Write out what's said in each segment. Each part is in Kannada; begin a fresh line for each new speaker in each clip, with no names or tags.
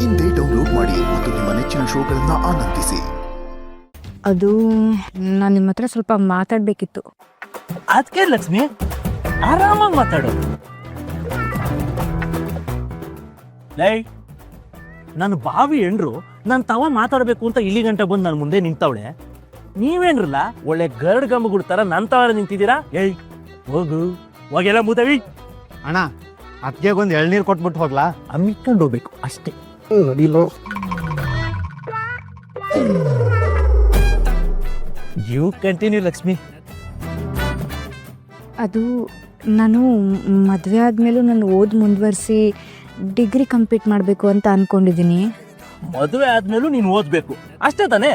ಇಂದೇ ಡೌನ್ಲೋಡ್ ಮಾಡಿ ಮತ್ತು ನಿಮ್ಮ ನೆಚ್ಚಿನ ಶೋಗಳನ್ನು ಆನಂದಿಸಿ.
ಅದು ನಾನು ನಿಮ್ಮ ಹತ್ರ ಸ್ವಲ್ಪ ಮಾತಾಡಬೇಕಿತ್ತು.
ಅದಕ್ಕೆ ಲಕ್ಷ್ಮಿ, ಆರಾಮಾಗಿ ಮಾತಾಡು. ಲೈ, ನನ್ನ ಬಾವಿ ಹೆಂಡ್ರು ನಾನು ತವ ಮಾತಾಡಬೇಕು ಅಂತ ಇಲ್ಲಿ ಗಂಟೆ ಬಂದು ನನ್ನ ಮುಂದೆ ನಿಂತವಳೆ. ನೀವೇನ್ರಲ್ಲ ಒಳ್ಳೆ ಗರಡ್ ಗಂಬಗುಡ್ ಥರ ನನ್ನ ತವ ನಿಂತಿದ್ದೀರಾ? ಏಯ್ ಹೋಗು, ಹೋಗೆಲ್ಲ ಮೂತವಿ.
ಅಣ್ಣ, ಅದಕ್ಕೆ ಒಂದು ಎಳ್ನೀರು ಕೊಟ್ಬಿಟ್ಟು ಹೋಗ್ಲಾ?
ಅಮ್ಮಿಕೊಂಡು ಹೋಗ್ಬೇಕು ಅಷ್ಟೇ. You continue Lakshmi.
ಅದು ನಾನು ಮದುವೆ ಆದಮೇಲೂ ನಾನು ಮುಂದುವರಿಸಿ ಡಿಗ್ರಿ ಕಂಪ್ಲೀಟ್ ಮಾಡಬೇಕು ಅಂತ ಅಂದ್ಕೊಂಡಿದ್ದೀನಿ.
ಮದುವೆ ಆದ್ಮೇಲೂ ನೀನು ಓದ್ಬೇಕು ಅಷ್ಟೇ ತಾನೇ?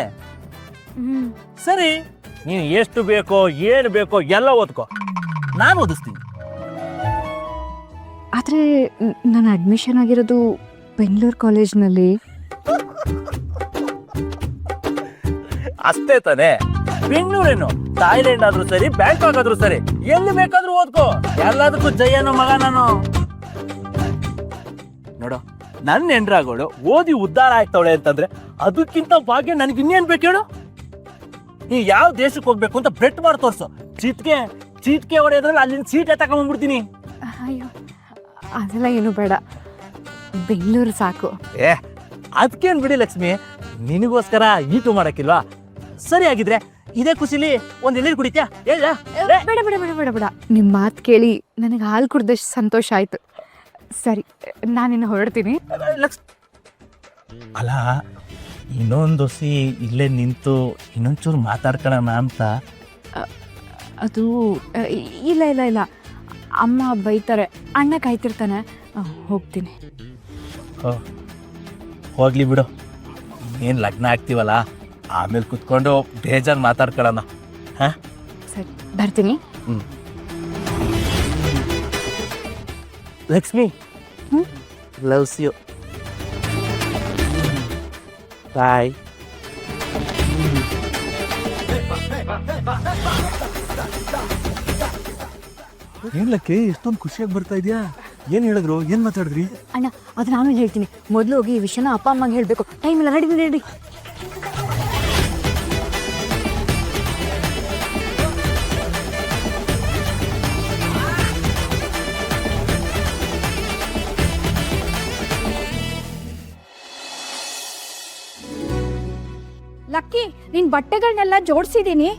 ಸರಿ, ನೀನು ಎಷ್ಟು ಬೇಕೋ ಏನು ಬೇಕೋ ಎಲ್ಲ ಓದ್ಕೋ, ನಾನು ಓದಿಸ್ತೀನಿ.
ಆದರೆ ನಾನು ಅಡ್ಮಿಷನ್ ಆಗಿರೋದು ಬೆಂಗಳೂರು ಕಾಲೇಜ್ನಲ್ಲಿ.
ಅಷ್ಟೇ ತಾನೇ? ಬೆಂಗಳೂರೇನು, ಥಾಯ್ಲೆಂಡ್ ಆದ್ರೂ ಸರಿ, ಬ್ಯಾಂಕಾಕ್ ಆದ್ರೂ ಸರಿ, ಎಲ್ಲಿ ಬೇಕಾದ್ರೂ ಓದ್ಕೋ. ಎಲ್ಲದಕ್ಕೂ ಜಯನೋ ಮಗ ನಾನು. ನೋಡು, ನನ್ನ ಹೆಂಡ್ರಾಗೋಳು ಓದಿ ಉದ್ಧಾರ ಆಗ್ತಾವಳೆ ಅಂತಂದ್ರೆ ಅದಕ್ಕಿಂತ ಭಾಗ್ಯ ನನಗೆ ಇನ್ನೇನ್ ಬೇಕು ಹೇಳು? ನೀ ಯಾವ ದೇಶಕ್ಕೆ ಹೋಗ್ಬೇಕು ಅಂತ ಬೆಟ್ ಮಾಡಿ ತೋರ್ಸು. ಚೀಟ್ಕೆ ಹೊಡೆಯೋದ್ರಲ್ಲಿ ಅಲ್ಲಿಂದ ಸೀಟೆ ತಗೊಂಡ್ಬಿಡ್ತೀನಿ.
ಅಯ್ಯೋ, ಅದೆಲ್ಲ ಏನು ಬೇಡ, ಬೆಂಗಳೂರು ಸಾಕು.
ಅದಕ್ಕೇನು ಬಿಡಿ ಲಕ್ಷ್ಮಿ, ನಿನಗೋಸ್ಕರ ಈಟು ಮಾಡಕ್ಕಿಲ್ವಾ? ಸರಿ, ಆಗಿದ್ರೆ ಇದೇ ಖುಷಿಲಿ ಒಂದು ಎಳ್ನೀರು ಕುಡಿತ್ಯಾ?
ಬೇಡ ಬೇಡ ಬೇಡ ಬೇಡ ಬೇಡ, ನಿಮ್ಮ ಮಾತು ಕೇಳಿ ನನಗೆ ಹಾಲು ಕುಡ್ದಷ್ಟು ಸಂತೋಷ ಆಯ್ತು. ಸರಿ, ನಾನಿನ್ನು ಹೊರಡ್ತೀನಿ.
ಅಲ್ಲ, ಇನ್ನೊಂದು ಹೊಸಿ ಇಲ್ಲೇ ನಿಂತು ಇನ್ನೊಂಚೂರು ಮಾತಾಡ್ಕೊಳ್ಳೋಣ ಅಂತ.
ಅದು ಇಲ್ಲ ಇಲ್ಲ ಇಲ್ಲ, ಅಮ್ಮ ಬೈತಾರೆ, ಅಣ್ಣ ಕಾಯ್ತಿರ್ತಾನೆ. ಹೋಗ್ತೀನಿ.
ಹೋಗ್ಲಿ ಬಿಡು, ಏನು ಲಗ್ನ ಆಗ್ತೀವಲ್ಲ, ಆಮೇಲೆ ಕುತ್ಕೊಂಡು ಬೇಜಾರು ಮಾತಾಡ್ಕೊಳ್ಳೋಣ. ಹಾಂ
ಸರಿ, ಬರ್ತೀನಿ.
Lakshmi, loves you. ಬಾಯ್.
ಏನ್ಲಕ್ಕೆ ಎಷ್ಟೊಂದು ಖುಷಿಯಾಗಿ ಬರ್ತಾ ಇದೆಯಾ? ಏನು ಹೇಳಿದ್ರು, ಏನು ಮಾತಾಡಿದ್ರಿ?
ಅಣ್ಣ, ಅದು ನಾನು ಹೇಳ್ತೀನಿ. ಮೊದಲು ಹೋಗಿ ಈ ವಿಷಯನ ಅಪ್ಪ ಅಮ್ಮಗೆ ಹೇಳಬೇಕು. ಟೈಮ್ ಇಲ್ಲ, ನಡಿ ನಡಿ.
ಲಕ್ಕಿ, ನಿನ್ ಬಟ್ಟೆಗಳನ್ನೆಲ್ಲ ಜೋಡಿಸಿದೀನಿ,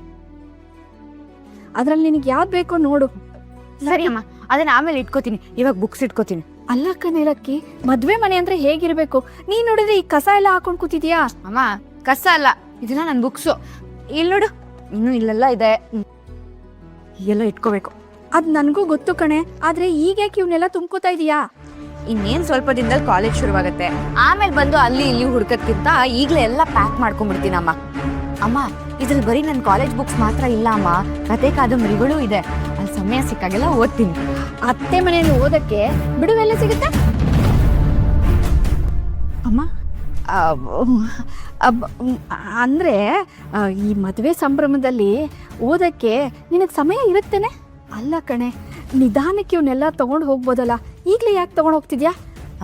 ಅದ್ರಲ್ಲಿ ನಿನಗೆ ಯಾವ್ದು ಬೇಕೋ ನೋಡು.
ಸರಿ ಅಮ್ಮ, ಅದನ್ನ ಆಮೇಲೆ ಇಟ್ಕೋತೀನಿ. ಇವಾಗ ಬುಕ್ಸ್ ಇಟ್ಕೋತೀನಿ.
ಅಲ್ಲ ಕಣೆ ಲಕ್ಕಿ, ಮದ್ವೆ ಮನೆ ಅಂದ್ರೆ ಹೇಗಿರ್ಬೇಕು? ನೀನ್ ನೋಡಿದ್ರೆ ಈ ಕಸ ಎಲ್ಲ ಹಾಕೊಂಡ್ ಕೂತಿದ್ಯಾ.
ಅಮ್ಮ, ಕಸ ಅಲ್ಲ, ಇದೆಲ್ಲ ನನ್ನ ಬುಕ್ಸು. ಇಲ್ಲಿ ನೋಡು, ಇನ್ನೂ ಇಲ್ಲೆಲ್ಲ ಇದೆ, ಎಲ್ಲ ಇಟ್ಕೋಬೇಕು.
ಅದ್ ನನ್ಗೂ ಗೊತ್ತು ಕಣೆ, ಆದ್ರೆ ಈಗ ಯಾಕೆ ಇವನ್ನೆಲ್ಲ ತುಂಬ್ಕೋತಾ ಇದೀಯಾ?
ಇನ್ನೇನು ಸ್ವಲ್ಪ ದಿನದಲ್ಲಿ ಕಾಲೇಜ್ ಶುರುವಾಗುತ್ತೆ. ಆಮೇಲೆ ಬಂದು ಅಲ್ಲಿ ಇಲ್ಲಿ ಹುಡ್ಕಕ್ಕಿಂತ ಈಗಲೇ ಎಲ್ಲ ಪ್ಯಾಕ್ ಮಾಡ್ಕೊಂಡ್ಬಿಡ್ತೀನಿ ಅಮ್ಮ. ಅಮ್ಮ, ಇದ್ರಲ್ಲಿ ಬರೀ ನನ್ನ ಕಾಲೇಜ್ ಬುಕ್ಸ್ ಮಾತ್ರ ಇಲ್ಲ ಅಮ್ಮ, ಕತೆ ಕಾದಂಬರಿಗಳು ಇದೆ. ಅಲ್ಲಿ ಸಮಯ ಸಿಕ್ಕಾಗೆಲ್ಲ ಓದ್ತೀನಿ.
ಅತ್ತೆ ಮನೆಯಲ್ಲಿ ಓದಕ್ಕೆ ಬಿಡುವೆಲ್ಲ ಸಿಗುತ್ತೆ
ಅಮ್ಮ.
ಅಂದ್ರೆ ಈ ಮದುವೆ ಸಂಭ್ರಮದಲ್ಲಿ ಓದಕ್ಕೆ ನಿನಗೆ ಸಮಯ ಇರುತ್ತೇನೆ? ಅಲ್ಲ ಕಣೆ, ನಿಧಾನಕ್ಕೆ ಇವನ್ನೆಲ್ಲ ತಗೊಂಡು ಹೋಗ್ಬೋದಲ್ಲ, ಈಗಲೇ ಯಾಕೆ ತಗೊಂಡು ಹೋಗ್ತಿದ್ಯಾ?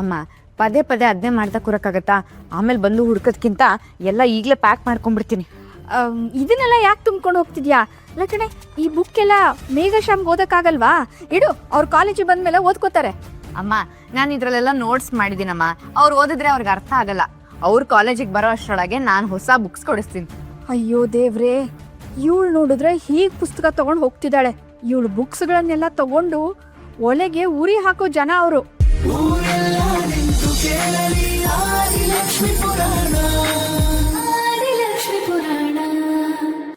ಅಮ್ಮ, ಪದೇ ಪದೇ ಅದನ್ನೇ ಮಾಡ್ತಾ ಕೂರಕ್ಕಾಗತ್ತಾ? ಆಮೇಲೆ ಬಂದು ಹುಡ್ಕೋದ್ಕಿಂತ ಎಲ್ಲ ಈಗಲೇ ಪ್ಯಾಕ್ ಮಾಡ್ಕೊಂಡ್ಬಿಡ್ತೀನಿ.
ಇದನ್ನೆಲ್ಲ ಯಾಕೆ ತುಂಬ್ಕೊಂಡು ಹೋಗ್ತಿದ್ಯಾ? ಅಲ್ಲ ಕಣೆ, ಈ ಬುಕ್ ಎಲ್ಲ ಮೇಘಶ್ಯಾಮ್ಗೆ ಓದಕ್ಕಾಗಲ್ವಾ? ಇಡು, ಅವ್ರ ಕಾಲೇಜಿಗೆ ಬಂದ್ಮೇಲೆ ಓದ್ಕೋತಾರೆ.
ಅಮ್ಮ, ನಾನು ಇದರಲ್ಲೆಲ್ಲ ನೋಟ್ಸ್ ಮಾಡಿದ್ದೀನಮ್ಮ. ಅವ್ರು ಓದಿದ್ರೆ ಅವ್ರಿಗೆ ಅರ್ಥ ಆಗಲ್ಲ. ಅವ್ರ ಕಾಲೇಜಿಗೆ ಬರೋ ಅಷ್ಟರೊಳಗೆ ನಾನು ಹೊಸ ಬುಕ್ಸ್ ಕೊಡಿಸ್ತೀನಿ.
ಅಯ್ಯೋ ದೇವ್ರೇ, ಇವಳು ನೋಡಿದ್ರೆ ಹೀಗೆ ಪುಸ್ತಕ ತಗೊಂಡು ಹೋಗ್ತಿದ್ದಾಳೆ. ಇವಳು ಬುಕ್ಸ್ಗಳನ್ನೆಲ್ಲ ತಗೊಂಡು ಒಲೆಗೆ ಉರಿ ಹಾಕೋ ಜನ ಅವರು.
ಲಕ್ಷ್ಮೀ ಪುರಾಣ